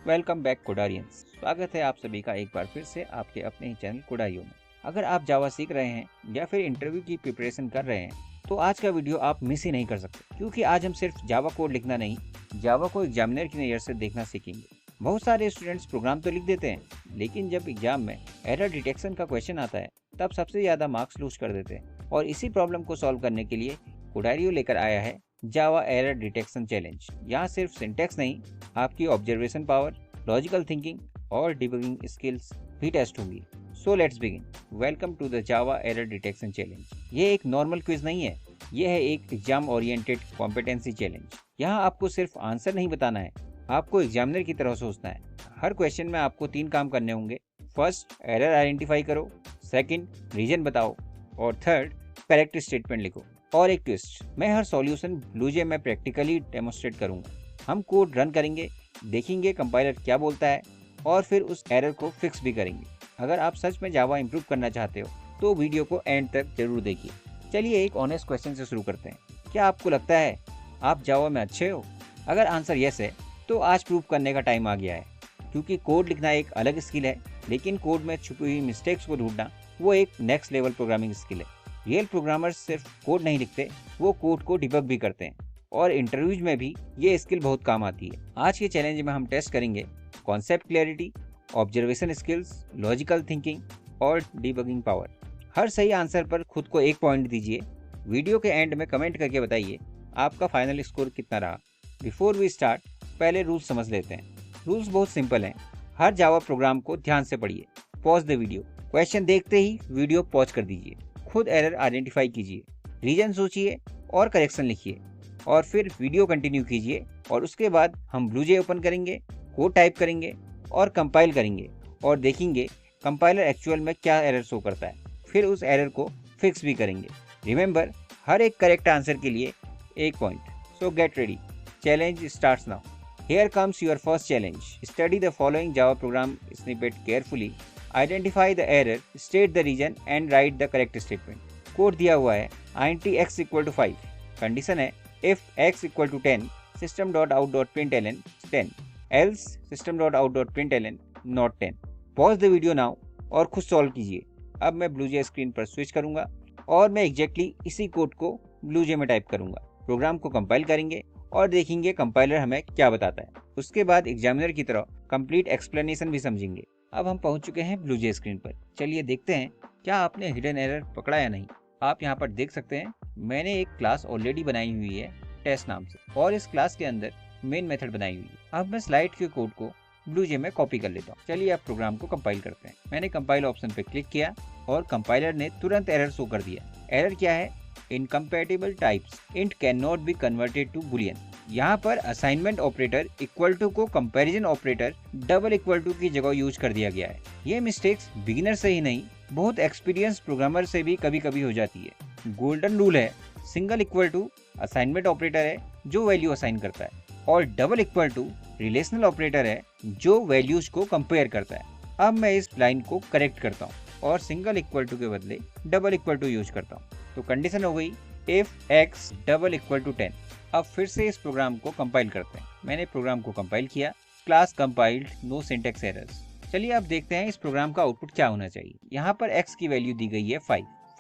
Welcome back कोडारियंस। स्वागत है आप सभी का एक बार फिर से आपके अपने ही चैनल कोडारियो में। अगर आप जावा सीख रहे हैं या फिर इंटरव्यू की प्रिपरेशन कर रहे हैं तो आज का वीडियो आप मिस ही नहीं कर सकते, क्योंकि आज हम सिर्फ जावा कोड लिखना नहीं, जावा को एग्जामिनर की नज़र से देखना सीखेंगे। बहुत सारे स्टूडेंट्स प्रोग्राम तो लिख देते हैं, लेकिन जब एग्जाम में एरर डिटेक्शन का क्वेश्चन आता है तब सबसे ज़्यादा मार्क्स लूज कर देते हैं। और इसी प्रॉब्लम को सॉल्व करने के लिए कोडारियो लेकर आया है जावा एरर डिटेक्शन चैलेंज। यहाँ सिर्फ सिंटैक्स नहीं, आपकी ऑब्जर्वेशन पावर, लॉजिकल थिंकिंग और डिबगिंग स्किल्स भी टेस्ट होंगी। So let's begin. Welcome to the Java error detection challenge. ये एक नॉर्मल क्विज नहीं है, ये है एक एग्जाम ओरिएंटेड कॉम्पिटेंसी चैलेंज। यहाँ आपको सिर्फ आंसर नहीं बताना है, आपको एग्जामिनर की तरह सोचना है। हर क्वेश्चन में आपको 3 काम करने होंगे। फर्स्ट, एरर आइडेंटिफाई करो। सेकंड, रीजन बताओ। और थर्ड, करेक्ट स्टेटमेंट लिखो। और एक ट्विस्ट, मैं हर सॉल्यूशन ब्लूजे में प्रैक्टिकली डेमोन्स्ट्रेट करूंगा। हम कोड रन करेंगे, देखेंगे कंपाइलर क्या बोलता है और फिर उस एरर को फिक्स भी करेंगे। अगर आप सच में जावा इंप्रूव करना चाहते हो तो वीडियो को एंड तक जरूर देखिए। चलिए एक ऑनेस्ट क्वेश्चन से शुरू करते हैं। क्या आपको लगता है आप जावा में अच्छे हो? अगर आंसर यस है तो आज प्रूव करने का टाइम आ गया है, क्योंकि कोड लिखना एक अलग स्किल है, लेकिन कोड में छुपी हुई मिस्टेक्स को ढूंढना वो एक नेक्स्ट लेवल प्रोग्रामिंग स्किल है। रियल प्रोग्रामर्स सिर्फ कोड नहीं लिखते, वो कोड को डिबग भी करते हैं, और इंटरव्यूज में भी ये स्किल बहुत काम आती है। आज के चैलेंज में हम टेस्ट करेंगे concept clarity, observation skills, logical thinking और डिबगिंग पावर। हर सही आंसर पर खुद को 1 पॉइंट दीजिए। वीडियो के एंड में कमेंट करके बताइए आपका फाइनल स्कोर कितना रहा। बिफोर वी स्टार्ट, पहले रूल्स समझ लेते हैं। रूल्स बहुत सिंपल हैं। हर जावा प्रोग्राम को ध्यान से पढ़िए। Pause the video. क्वेश्चन देखते ही वीडियो पॉज कर दीजिए। खुद एरर आइडेंटिफाई कीजिए, रीजन सोचिए और करेक्शन लिखिए, और फिर वीडियो कंटिन्यू कीजिए। और उसके बाद हम ब्लूजे ओपन करेंगे, कोड टाइप करेंगे और कंपाइल करेंगे और देखेंगे कंपाइलर एक्चुअल में क्या एरर शो करता है। फिर उस एरर को फिक्स भी करेंगे। रिमेंबर, हर एक करेक्ट आंसर के लिए 1 point. So get ready, challenge starts now. Here comes your first challenge. Study the following Java program snippet carefully. Identify the error, state the reason and write the correct statement. Code दिया हुआ है int x equal to 5. Condition है if x equal to 10, system.out.println 10, else system.out.println not 10. Pause the video now और खुद solve कीजिए। अब मैं BlueJ screen पर स्विच करूंगा और मैं एग्जैक्टली इसी कोड को ब्लूजे में टाइप करूंगा। प्रोग्राम को कंपाइल करेंगे और देखेंगे कंपाइलर हमें क्या बताता है। उसके बाद एग्जामिनर की तरह कंप्लीट एक्सप्लेनेशन भी समझेंगे। अब हम पहुंच चुके हैं ब्लूजे स्क्रीन पर। चलिए देखते हैं क्या आपने हिडन एरर पकड़ा या नहीं। आप यहाँ पर देख सकते हैं मैंने एक क्लास ऑलरेडी बनाई हुई है टेस्ट नाम से, और इस क्लास के अंदर मेन मेथड बनाई हुई है। अब मैं स्लाइड के कोड को ब्लूजे में कॉपी कर लेता हूँ। चलिए अब प्रोग्राम को कंपाइल करते हैं। मैंने कंपाइल ऑप्शन पे क्लिक किया और कंपाइलर ने तुरंत एरर शो कर दिया। एरर क्या है? Incompatible types, int can not be converted to boolean. यहाँ पर असाइनमेंट ऑपरेटर इक्वल टू को comparison operator double equal to की जगह यूज कर दिया गया है। ये मिस्टेक्स बिगिनर से ही नहीं, बहुत एक्सपीरियंस प्रोग्रामर से भी कभी कभी हो जाती है। गोल्डन रूल है, single equal to assignment operator है जो वैल्यू असाइन करता है, और double equal to relational operator है जो वैल्यूज को कंपेयर करता है। अब मैं इस लाइन को करेक्ट करता हूँ और सिंगल इक्वल टू के बदले डबल इक्वल टू यूज करता हूँ। तो कंडीशन हो गई if x double equal to 10। अब फिर से इस प्रोग्राम को कंपाइल करते हैं। मैंने प्रोग्राम को कंपाइल किया, class compiled, no syntax errors. चलिए अब देखते हैं इस प्रोग्राम का आउटपुट क्या होना चाहिए। यहाँ पर x की वैल्यू दी गई है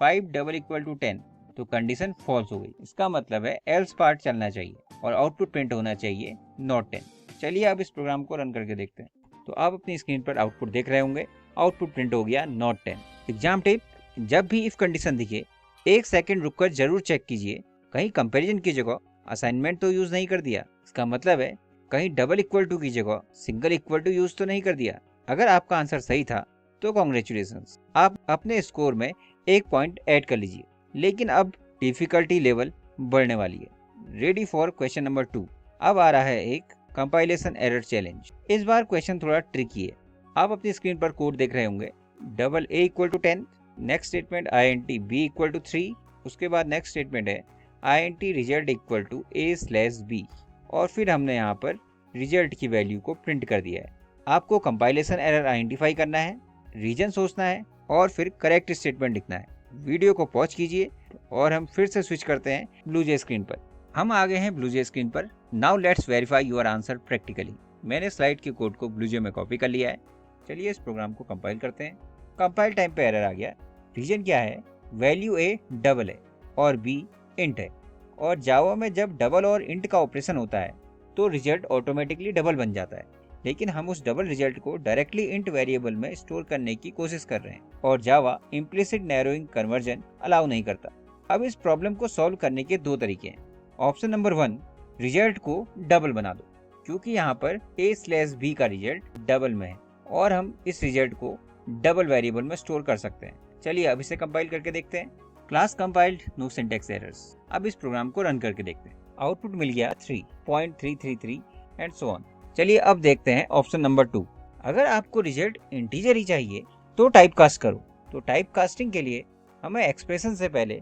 5 डबल इक्वल टू 10, तो कंडीशन फॉल्स हो गई। इसका मतलब है एल्स पार्ट चलना चाहिए और आउटपुट प्रिंट होना चाहिए नॉट 10। चलिए अब इस प्रोग्राम को रन करके देखते हैं। तो आप अपनी स्क्रीन पर आउटपुट देख रहे होंगे, आउटपुट प्रिंट हो गया नॉट 10। एग्जाम टिप, जब भी इफ कंडीशन दिखे 1 सेकंड रुककर जरूर चेक कीजिए कहीं कंपैरिजन की जगह असाइनमेंट तो यूज नहीं कर दिया। इसका मतलब है कहीं डबल इक्वल टू की जगह सिंगल इक्वल टू यूज तो नहीं कर दिया। अगर आपका आंसर सही था तो कॉन्ग्रेचुलेशंस, आप अपने स्कोर में 1 पॉइंट ऐड कर लीजिए। लेकिन अब डिफिकल्टी लेवल बढ़ने वाली है। Ready for question number 2। अब आ रहा है एक कंपाइलेशन एरर चैलेंज। इस बार क्वेश्चन थोड़ा ट्रिकी है। आप अपनी स्क्रीन पर कोड देख रहे होंगे, double a equal to 10, next statement int b equal to 3, उसके बाद नेक्स्ट स्टेटमेंट है int result equal to a/b, और फिर हमने यहाँ पर रिजल्ट की वैल्यू को प्रिंट कर दिया है। आपको कंपाइलेशन एरर आइडेंटिफाई करना है, रीजन सोचना है और फिर करेक्ट स्टेटमेंट लिखना है। वीडियो को पॉज कीजिए और हम फिर से स्विच करते हैं ब्लूजे स्क्रीन पर। हम आ गए हैं ब्लूजे स्क्रीन पर। Now let's verify your answer practically. मैंने स्लाइड के कोड को ब्लूजे में कॉपी कर लिया है। चलिए इस प्रोग्राम को कंपाइल करते हैं। कंपाइल टाइम पे एरर आ गया। रीजन क्या है? वैल्यू ए डबल है और बी इंट है, और जावा में जब डबल और इंट का ऑपरेशन होता है तो रिजल्ट ऑटोमेटिकली डबल बन जाता है, लेकिन हम उस डबल रिजल्ट को डायरेक्टली इंट वेरिएबल में स्टोर करने की कोशिश कर रहे हैं और जावा इम्प्लिसिट नैरोइंग कन्वर्जन अलाउ नहीं करता। अब इस प्रॉब्लम को सॉल्व करने के दो तरीके हैं। ऑप्शन नंबर 1, रिजल्ट को डबल बना दो, क्योंकि यहाँ पर a/b का रिजल्ट डबल में है और हम इस रिजल्ट को डबल वेरिएबल में स्टोर कर सकते हैं। चलिए अब इसे कंपाइल करके देखते हैं। Class compiled, no syntax errors. अब इस प्रोग्राम को रन करके देखते हैं। आउटपुट मिल गया 3.333 एंड सो ऑन। चलिए अब देखते हैं ऑप्शन नंबर 2। अगर आपको रिजल्ट इंटीजर ही चाहिए तो टाइप कास्ट करो। तो टाइप कास्टिंग के लिए हमें एक्सप्रेशन से पहले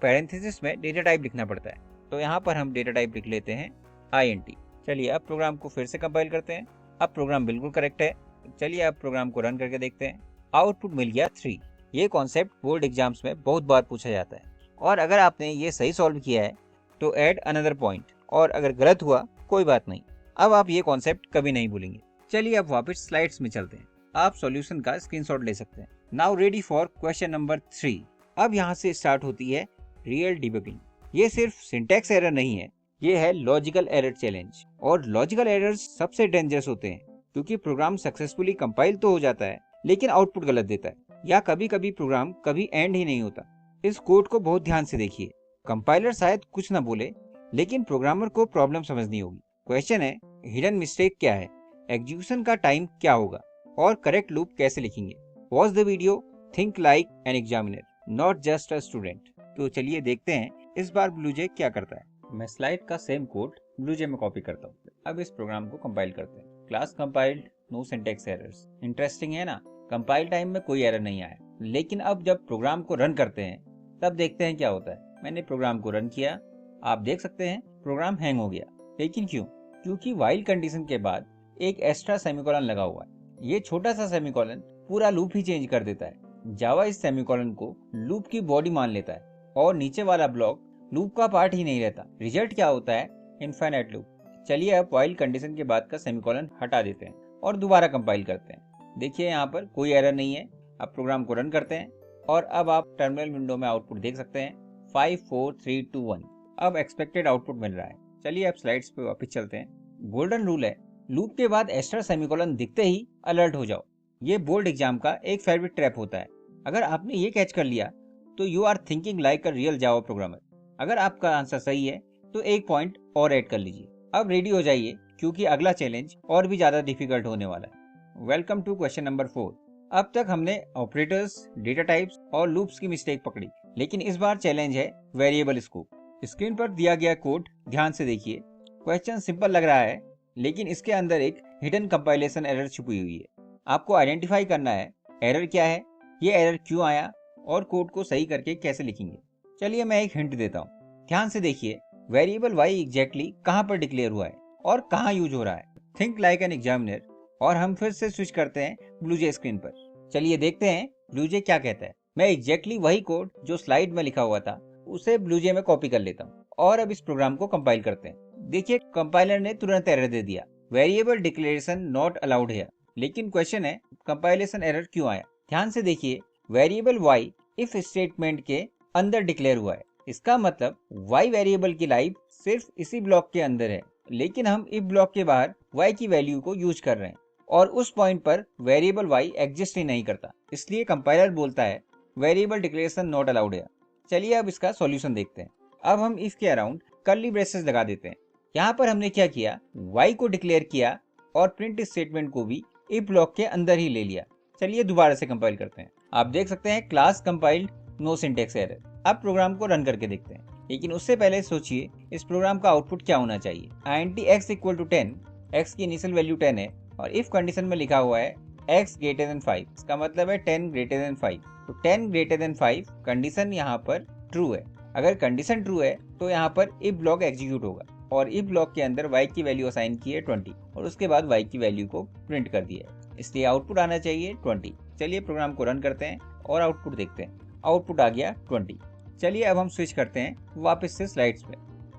पैरेंथेसिस में डेटा टाइप लिखना पड़ता है। तो यहाँ पर हम डेटा टाइप लिख लेते हैं int। चलिए अब प्रोग्राम को फिर से कंपाइल करते हैं। अब प्रोग्राम बिल्कुल करेक्ट है। चलिए अब प्रोग्राम को रन करके देखते हैं। आउटपुट मिल गया 3। ये कॉन्सेप्ट बोर्ड एग्जाम्स में बहुत बार पूछा जाता है, और अगर आपने ये सही सॉल्व किया है तो ऐड अनदर पॉइंट, और अगर गलत हुआ कोई बात नहीं, अब आप ये कॉन्सेप्ट कभी नहीं भूलेंगे। चलिए अब वापस स्लाइड्स में चलते हैं। आप सॉल्यूशन का स्क्रीनशॉट ले सकते हैं। Now ready for question number 3। अब यहाँ से स्टार्ट होती है रियल डिबगिंग। ये सिर्फ सिंटैक्स एरर नहीं है, ये है लॉजिकल एरर चैलेंज। और लॉजिकल एरर्स सबसे डेंजरस होते हैं, क्योंकि प्रोग्राम सक्सेसफुली कंपाइल तो हो जाता है लेकिन आउटपुट गलत देता है, या कभी कभी प्रोग्राम कभी एंड ही नहीं होता। इस कोड को बहुत ध्यान से देखिए। कंपाइलर शायद कुछ ना बोले, लेकिन प्रोग्रामर को प्रॉब्लम समझनी होगी। क्वेश्चन है, हिडन मिस्टेक क्या है, एग्जीक्यूशन का टाइम क्या होगा, और करेक्ट लूप कैसे लिखेंगे। Watch the video, think like an examiner, not just a student. तो चलिए देखते हैं इस बार ब्लूजे क्या करता है। मैं स्लाइड का सेम कोड ब्लूजे में कॉपी करता हूँ। अब इस प्रोग्राम को कंपाइल करते हैं। Class compiled, no syntax errors. Interesting है ना? कंपाइल टाइम में कोई एरर नहीं आया, लेकिन अब जब प्रोग्राम को रन करते हैं तब देखते हैं क्या होता है। मैंने प्रोग्राम को रन किया, आप देख सकते हैं प्रोग्राम हैंग हो गया। लेकिन क्यों? क्योंकि व्हाइल कंडीशन के बाद एक एक्स्ट्रा सेमीकोलन लगा हुआ है। ये छोटा सा सेमीकोलन पूरा लूप ही चेंज कर देता है। जावा इस सेमीकोलन को लूप की बॉडी मान लेता है और नीचे वाला ब्लॉक लूप का पार्ट ही नहीं रहता। रिजल्ट क्या होता है? Infinite loop. चलिए अब व्हाइल कंडीशन के बाद का सेमीकोलन हटा देते हैं और दोबारा कंपाइल करते हैं। देखिए यहाँ पर कोई एरर नहीं है। अब प्रोग्राम को रन करते हैं और अब आप टर्मिनल विंडो में आउटपुट देख सकते हैं 5 4 3 2 1। अब एक्सपेक्टेड आउटपुट मिल रहा है। चलिए अब स्लाइड्स पे वापस चलते हैं। गोल्डन रूल है, लूप के बाद एक्स्ट्रा सेमीकोलन दिखते ही अलर्ट हो जाओ। ये बोर्ड एग्जाम का एक फेवरेट ट्रैप होता है। अगर आपने ये कैच कर लिया तो you are thinking like a real Java programmer. अगर आपका आंसर सही है तो एक पॉइंट और ऐड कर लीजिए। अब रेडी हो जाइए, क्योंकि अगला चैलेंज और भी ज्यादा डिफिकल्ट होने वाला है। Welcome to question number 4। अब तक हमने ऑपरेटर्स, डेटा टाइप्स और लूप्स की मिस्टेक पकड़ी, लेकिन इस बार चैलेंज है वेरिएबल स्कोप। स्क्रीन पर दिया गया कोड ध्यान से देखिए। क्वेश्चन सिंपल लग रहा है, लेकिन इसके अंदर एक हिडन कंपाइलेशन एरर छुपी हुई है। आपको आइडेंटिफाई करना है एरर क्या है, ये एरर क्यों आया, और कोड को सही करके कैसे लिखेंगे। चलिए मैं एक हिंट देता हूँ। ध्यान से देखिए, वेरिएबल वाई एग्जैक्टली कहाँ पर डिक्लेयर हुआ है और कहाँ यूज हो रहा है। Think like an examiner. और हम फिर से स्विच करते हैं ब्लूजे स्क्रीन पर। चलिए देखते हैं ब्लूजे क्या कहता है। मैं एग्जैक्टली वही कोड जो स्लाइड में लिखा हुआ था उसे ब्लूजे में कॉपी कर लेता हूँ और अब इस प्रोग्राम को कंपाइल करते हैं। देखिए कंपाइलर ने तुरंत एरर दे दिया, वेरिएबल डिक्लेरेशन नॉट अलाउड है। लेकिन क्वेश्चन है कंपाइलेशन एरर क्यों आया। ध्यान से देखिए, वेरिएबल वाई इफ स्टेटमेंट के अंदर डिक्लेयर हुआ है। इसका मतलब वाई वेरिएबल की लाइफ सिर्फ इसी ब्लॉक के अंदर है, लेकिन हम इफ ब्लॉक के बाहर वाई की वैल्यू को यूज कर रहे हैं और उस पॉइंट पर वेरिएबल वाई एग्जिस्ट ही नहीं करता। इसलिए कंपाइलर बोलता है वेरिएबल डिक्लेरेशन नॉट अलाउड है। चलिए अब इसका सॉल्यूशन देखते हैं। अब हम इफ के अराउंड कर्ली ब्रेसेस लगा देते हैं। यहाँ पर हमने क्या किया, वाई को डिक्लेयर किया और प्रिंट स्टेटमेंट को भी इफ ब्लॉक के अंदर ही ले लिया। चलिए दोबारा से कंपाइल करते हैं। आप देख सकते हैं class compiled, no syntax error. अब प्रोग्राम को रन करके देखते हैं, लेकिन उससे पहले सोचिए इस प्रोग्राम का आउटपुट क्या होना चाहिए। int x equal to 10, x की इनिशियल वैल्यू 10 है और इफ कंडीशन में लिखा हुआ है x ग्रेटर देन 5, इसका मतलब है 10 ग्रेटर देन 5। तो 10 ग्रेटर देन 5 कंडीशन यहाँ पर ट्रू है। अगर कंडीशन ट्रू है तो यहाँ पर इफ ब्लॉक एग्जीक्यूट होगा और इफ ब्लॉक के अंदर y की वैल्यू असाइन की है 20 और उसके बाद y की वैल्यू को प्रिंट कर दिया है, इसलिए आउटपुट आना चाहिए 20। चलिए प्रोग्राम को रन करते हैं और आउटपुट देखते हैं। आउटपुट आ गया 20। चलिए अब हम स्विच करते हैं वापस से स्लाइड्स पे।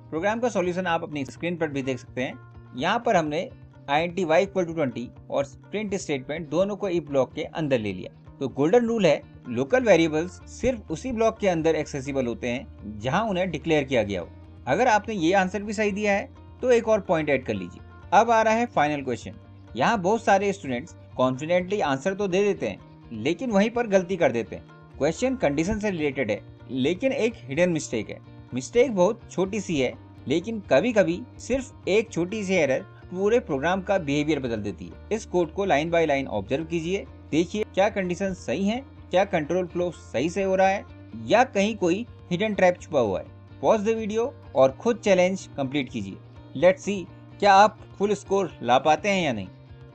प्रोग्राम का सॉल्यूशन आप अपनी स्क्रीन पर भी देख सकते हैं। यहाँ पर हमने int y = 20 और प्रिंट स्टेटमेंट दोनों को if ब्लॉक के अंदर ले लिया। तो गोल्डन रूल है, लोकल वेरिएबल्स सिर्फ उसी ब्लॉक के अंदर एक्सेसिबल होते हैं जहां उन्हें डिक्लेयर किया गया हो। अगर आपने ये आंसर भी सही दिया है तो एक और पॉइंट ऐड कर लीजिए। अब आ रहा है फाइनल क्वेश्चन। यहाँ बहुत सारे स्टूडेंट्स कॉन्फिडेंटली आंसर तो दे देते हैं लेकिन वहीं पर गलती कर देते हैं। क्वेश्चन कंडीशन से रिलेटेड है लेकिन एक हिडन मिस्टेक है। मिस्टेक बहुत छोटी सी है लेकिन कभी कभी सिर्फ एक छोटी सी एरर पूरे प्रोग्राम का बिहेवियर बदल देती है। इस कोड को लाइन बाय लाइन ऑब्जर्व कीजिए, देखिए क्या कंडीशन सही है, क्या कंट्रोल फ्लो सही से हो रहा है या कहीं कोई हिडन ट्रैप छुपा हुआ है। पॉज द वीडियो और खुद चैलेंज कंप्लीट कीजिए। लेट्स सी क्या आप फुल स्कोर ला पाते हैं या नहीं।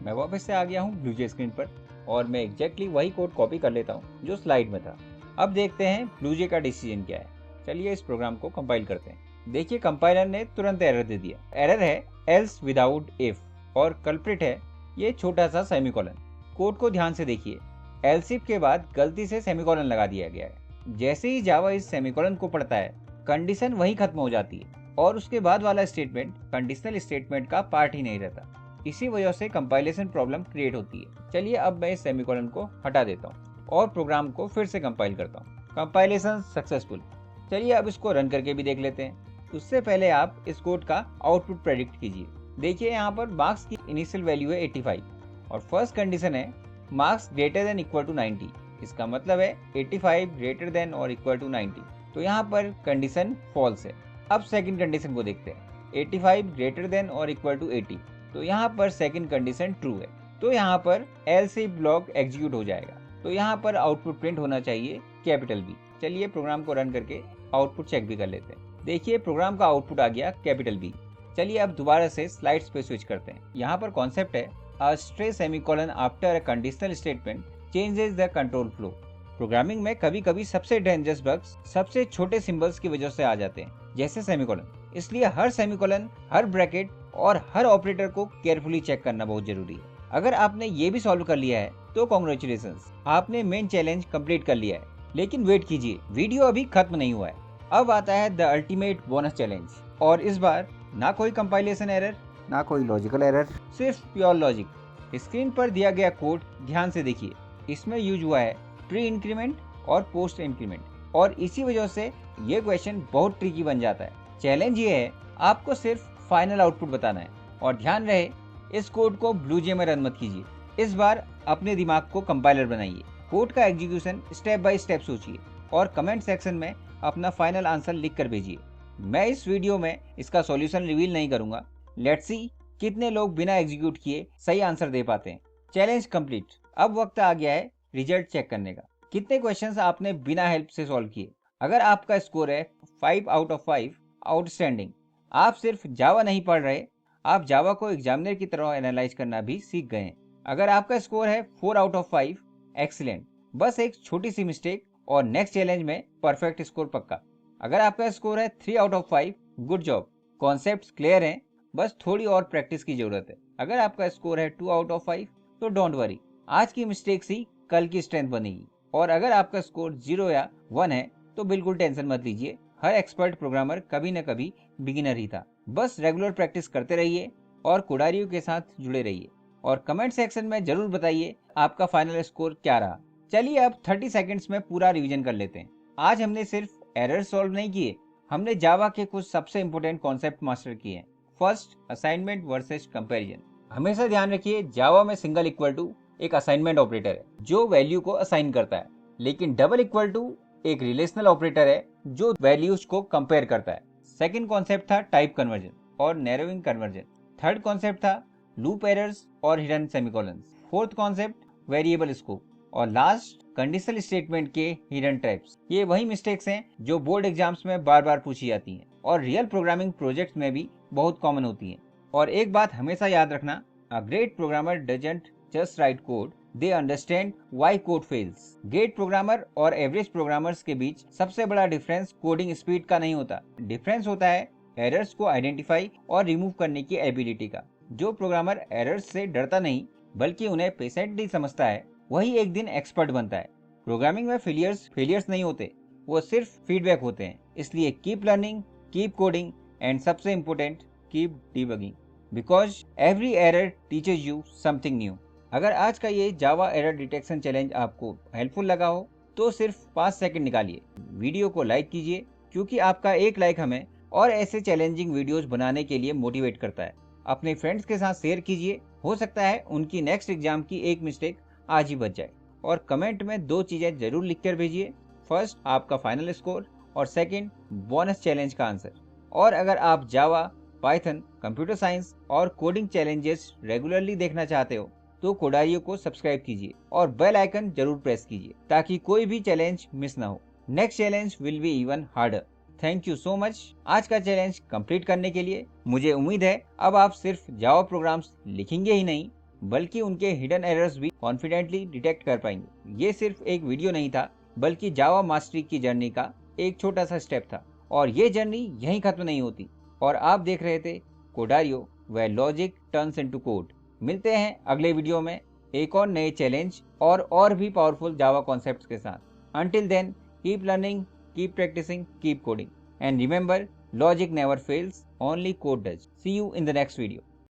मैं वापस से आ गया हूँ ब्लूजे स्क्रीन पर और मैं एग्जैक्टली वही कोड कॉपी कर लेता हूँ जो स्लाइड में था। अब देखते हैं ब्लूजे का डिसीजन क्या है। चलिए इस प्रोग्राम को कंपाइल करते हैं। देखिए कंपाइलर ने तुरंत एरर दे दिया। एरर है एल्स विदाउट इफ और कल्प्रिट है ये छोटा सा सेमीकोलन। कोड को ध्यान से देखिए, एल्स इफ के बाद गलती से सेमीकोलन लगा दिया गया है। जैसे ही जावा इस सेमीकोलन को पढ़ता है कंडीशन वहीं खत्म हो जाती है और उसके बाद वाला स्टेटमेंट कंडीशनल स्टेटमेंट का पार्ट ही नहीं रहता। इसी वजह से कंपाइलेशन प्रॉब्लम क्रिएट होती है। चलिए अब मैं इस सेमीकोलन को हटा देता हूँ और प्रोग्राम को फिर से कंपाइल करता हूँ। Compilation successful. चलिए अब इसको रन करके भी देख लेते हैं। उससे पहले आप इस कोड का आउटपुट प्रेडिक्ट कीजिए। देखिए यहाँ पर मार्क्स की इनिशियल वैल्यू है 85 और फर्स्ट कंडीशन है marks greater than equal to 90। इसका मतलब है 85 ग्रेटर देन और इक्वल टू 90। तो यहाँ पर कंडीशन फॉल्स है। अब सेकंड कंडीशन को देखते हैं, 85 ग्रेटर देन और इक्वल टू 80। तो यहाँ पर सेकंड कंडीशन ट्रू है। तो यहाँ पर एल्स इफ ब्लॉक एग्जीक्यूट हो जाएगा। तो यहाँ पर आउटपुट प्रिंट होना चाहिए कैपिटल बी। चलिए प्रोग्राम को रन करके आउटपुट चेक भी कर लेते हैं। देखिए प्रोग्राम का आउटपुट आ गया कैपिटल बी। चलिए अब दोबारा से स्लाइड्स पे स्विच करते हैं। यहाँ पर कॉन्सेप्ट है a stray semicolon after a conditional statement changes the control flow. Programming में कभी कभी सबसे डेंजरस बग्स सबसे छोटे सिंबल्स की वजह से आ जाते हैं, जैसे सेमीकोलन। इसलिए हर सेमीकोलन, हर ब्रैकेट और हर ऑपरेटर को केयरफुली चेक करना बहुत जरूरी है। अगर आपने ये भी सॉल्व कर लिया है तो कॉन्ग्रेचुलेशंस, आपने मेन चैलेंज कंप्लीट कर लिया है। लेकिन वेट कीजिए, वीडियो अभी खत्म नहीं हुआ है। अब आता है द अल्टीमेट बोनस चैलेंज और इस बार ना कोई कंपाइलेशन एरर, ना कोई लॉजिकल एरर, सिर्फ प्योर लॉजिक। स्क्रीन पर दिया गया कोड ध्यान से देखिए। इसमें यूज हुआ है प्री इंक्रीमेंट और पोस्ट इंक्रीमेंट और इसी वजह से ये क्वेश्चन बहुत ट्रिकी बन जाता है। चैलेंज ये है आपको सिर्फ फाइनल आउटपुट बताना है और ध्यान रहे इस कोड को ब्लूजे में रन मत कीजिए। इस बार अपने दिमाग को कंपाइलर बनाइए, कोड का एग्जीक्यूशन स्टेप बाय स्टेप सोचिए और कमेंट सेक्शन में अपना फाइनल आंसर लिख कर भेजिए। मैं इस वीडियो में इसका सॉल्यूशन रिवील नहीं करूंगा। लेट्स सी कितने लोग बिना एग्जीक्यूट किए सही आंसर दे पाते हैं। Challenge complete. अब वक्त आ गया है रिजल्ट चेक करने का। कितने क्वेश्चंस आपने बिना हेल्प से सॉल्व किए। अगर आपका स्कोर है 5 आउट ऑफ 5, आउटस्टैंडिंग। आप सिर्फ जावा नहीं पढ़ रहे, आप जावा को एग्जामिनर की तरह एनालाइज करना भी सीख गए हैं। अगर आपका स्कोर है 4 आउट ऑफ 5, एक्सीलेंट। बस एक छोटी सी मिस्टेक और नेक्स्ट चैलेंज में परफेक्ट स्कोर पक्का। अगर आपका स्कोर है 3 out of 5, good job. Concepts clear हैं, बस थोड़ी और प्रैक्टिस की जरूरत है। अगर आपका स्कोर है 2 आउट ऑफ 5 तो डोंट वरी, आज की मिस्टेक्स ही कल की स्ट्रेंथ बनेगी। और अगर आपका स्कोर 0 या 1 है तो बिल्कुल टेंशन मत लीजिए। हर एक्सपर्ट प्रोग्रामर कभी न कभी बिगिनर ही था। बस रेगुलर प्रैक्टिस करते रहिए और कोडारियो के साथ जुड़े रहिए और कमेंट सेक्शन में जरूर बताइए आपका फाइनल स्कोर क्या रहा। चलिए अब 30 सेकंड्स में पूरा रिवीजन कर लेते हैं। आज हमने सिर्फ एरर सॉल्व नहीं किए, हमने जावा के कुछ सबसे इंपॉर्टेंट कॉन्सेप्ट मास्टर किए हैं। First, assignment versus comparison. हमेशा ध्यान रखिए जावा में सिंगल इक्वल टू एक असाइनमेंट ऑपरेटर है जो वैल्यू को असाइन करता है, लेकिन डबल इक्वल टू एक रिलेशनल ऑपरेटर है जो वैल्यूज को कंपेयर करता है। सेकंड कॉन्सेप्ट था टाइप कन्वर्जन और नैरोइंग कन्वर्जन। थर्ड कॉन्सेप्ट था लूप एरर्स और hidden semicolons. Fourth concept variable scope और लास्ट कंडीशनल स्टेटमेंट के हिडन ट्रैप्स। ये वही मिस्टेक्स हैं जो बोर्ड एग्जाम्स में बार बार पूछी जाती हैं और रियल प्रोग्रामिंग प्रोजेक्ट्स में भी बहुत कॉमन होती हैं। और एक बात हमेशा याद रखना, a great programmer doesn't just right code, they understand why code fails. Great programmer और एवरेज प्रोग्रामर्स के बीच सबसे बड़ा डिफरेंस कोडिंग स्पीड का नहीं होता, डिफरेंस होता है एरर्स को आइडेंटिफाई और रिमूव करने की एबिलिटी का। जो प्रोग्रामर एरर्स से डरता नहीं बल्कि उन्हें पेशेंटली समझता है वही एक दिन एक्सपर्ट बनता है। प्रोग्रामिंग में फेलियर्स नहीं होते, वो सिर्फ फीडबैक होते हैं। इसलिए keep learning, keep coding and सबसे important keep debugging. Because every error teaches you something new. अगर आज का ये जावा एरर डिटेक्शन चैलेंज आपको हेल्पफुल लगा हो तो सिर्फ 5 सेकंड निकालिए, वीडियो को लाइक कीजिए, क्योंकि आपका एक लाइक हमें और ऐसे चैलेंजिंग वीडियोस बनाने के लिए मोटिवेट करता है। अपने फ्रेंड्स के साथ शेयर कीजिए, हो सकता है उनकी नेक्स्ट एग्जाम की एक मिस्टेक आज ही बच जाए। और कमेंट में 2 चीज़ें जरूर लिख कर भेजिए, फर्स्ट आपका फाइनल स्कोर और सेकंड बोनस चैलेंज का आंसर। और अगर आप जावा, पाइथन, कंप्यूटर साइंस और कोडिंग चैलेंजेस रेगुलरली देखना चाहते हो तो कोडारियो को सब्सक्राइब कीजिए और बेल आइकन जरूर प्रेस कीजिए ताकि कोई भी चैलेंज मिस ना हो। Next challenge will be even harder. Thank you so much आज का चैलेंज कंप्लीट करने के लिए। मुझे उम्मीद है अब आप सिर्फ जावा प्रोग्राम्स लिखेंगे ही नहीं बल्कि उनके हिडन एरर्स भी कॉन्फिडेंटली डिटेक्ट कर पाएंगे। ये सिर्फ एक वीडियो नहीं था बल्कि जावा मास्टरी की जर्नी का एक छोटा सा स्टेप था, और ये जर्नी यहीं खत्म नहीं होती। और आप देख रहे थे Codario where logic turns into code. मिलते हैं अगले वीडियो में एक और नए चैलेंज और भी पावरफुल जावा कॉन्सेप्ट्स के साथ। Until then keep learning, keep practicing, keep coding and remember, logic never fails, only code does. See you in the next video.